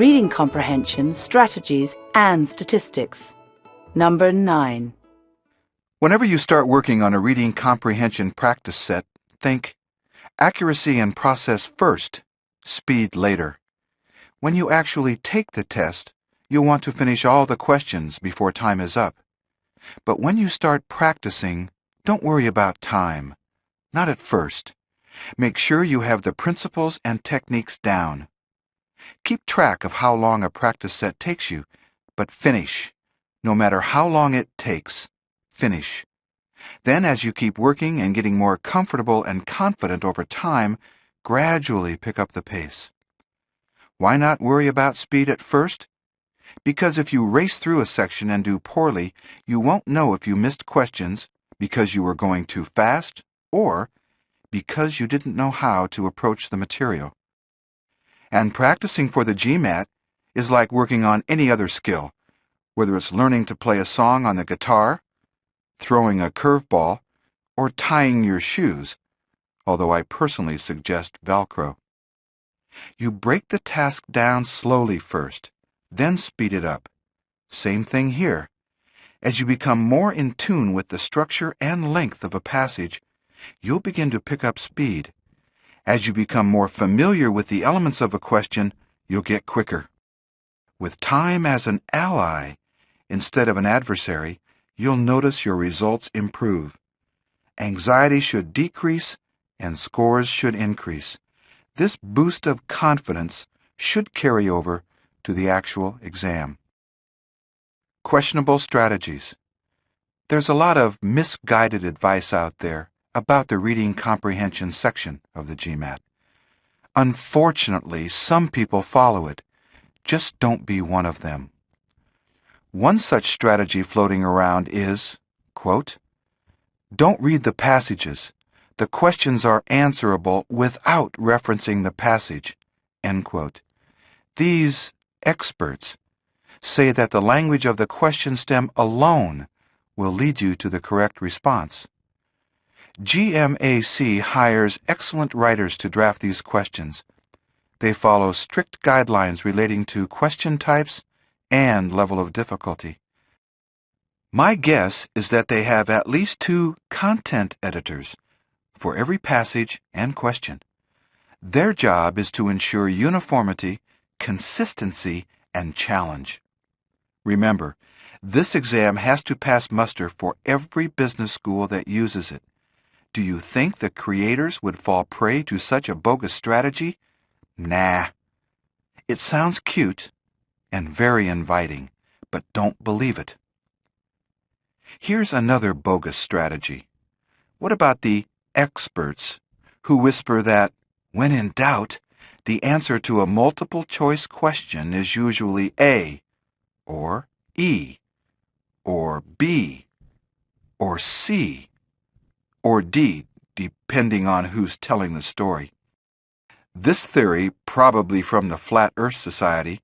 reading comprehension, strategies, and statistics. Number 9. Whenever you start working on a reading comprehension practice set, think accuracy and process first, speed later. When you actually take the test, you'll want to finish all the questions before time is up. But when you start practicing, don't worry about time. Not at first. Make sure you have the principles and techniques down. Keep track of how long a practice set takes you, but finish. No matter how long it takes, finish. Then, as you keep working and getting more comfortable and confident over time, gradually pick up the pace. Why not worry about speed at first? Because if you race through a section and do poorly, you won't know if you missed questions because you were going too fast or because you didn't know how to approach the material. And practicing for the GMAT is like working on any other skill, whether it's learning to play a song on the guitar, throwing a curveball, or tying your shoes, although I personally suggest Velcro. You break the task down slowly first, then speed it up. Same thing here. As you become more in tune with the structure and length of a passage, you'll begin to pick up speed. As you become more familiar with the elements of a question, you'll get quicker. With time as an ally instead of an adversary, you'll notice your results improve. Anxiety should decrease and scores should increase. This boost of confidence should carry over to the actual exam. Questionable strategies. There's a lot of misguided advice out there about the reading comprehension section of the GMAT. Unfortunately, some people follow it. Just don't be one of them. One such strategy floating around is, quote, "Don't read the passages. The questions are answerable without referencing the passage," end quote. These experts say that the language of the question stem alone will lead you to the correct response. GMAC hires excellent writers to draft these questions. They follow strict guidelines relating to question types and level of difficulty. My guess is that they have at least 2 content editors for every passage and question. Their job is to ensure uniformity, consistency, and challenge. Remember, this exam has to pass muster for every business school that uses it. Do you think the creators would fall prey to such a bogus strategy? Nah. It sounds cute and very inviting, but don't believe it. Here's another bogus strategy. What about the experts who whisper that, when in doubt, the answer to a multiple-choice question is usually A, or E, or B, or C, or D, depending on who's telling the story? This theory, probably from the Flat Earth Society,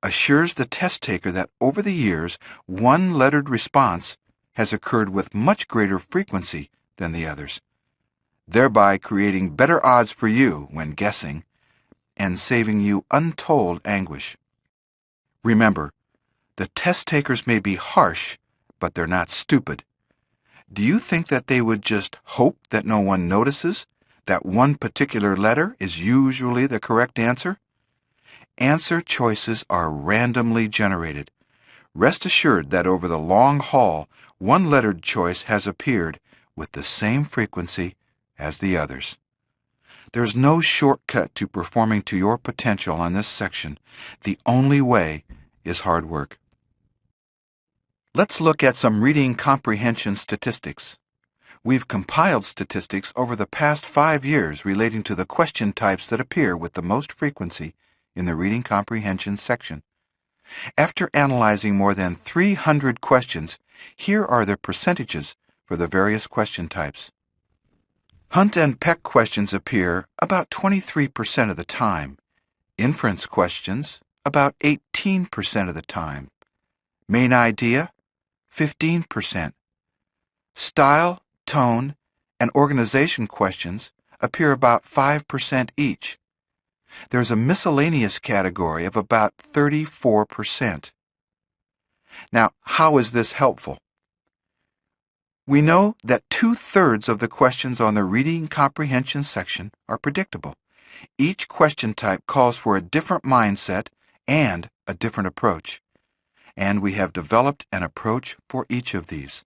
assures the test taker that over the years, one lettered response has occurred with much greater frequency than the others, thereby creating better odds for you when guessing and saving you untold anguish. Remember, the test takers may be harsh, but they're not stupid. Do you think that they would just hope that no one notices that one particular letter is usually the correct answer? Answer choices are randomly generated. Rest assured that over the long haul, one lettered choice has appeared with the same frequency as the others. There's no shortcut to performing to your potential on this section. The only way is hard work. Let's look at some reading comprehension statistics. We've compiled statistics over the past 5 years relating to the question types that appear with the most frequency in the reading comprehension section. After analyzing more than 300 questions, here are the percentages for the various question types. Hunt and Peck questions appear about 23% of the time. Inference questions about 18% of the time. Main idea, 15%. Style, tone, and organization questions appear about 5% each. There's a miscellaneous category of about 34%. Now, how is this helpful? We know that 2/3 of the questions on the reading comprehension section are predictable. Each question type calls for a different mindset and a different approach. And we have developed an approach for each of these.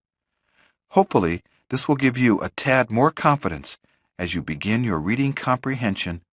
Hopefully, this will give you a tad more confidence as you begin your reading comprehension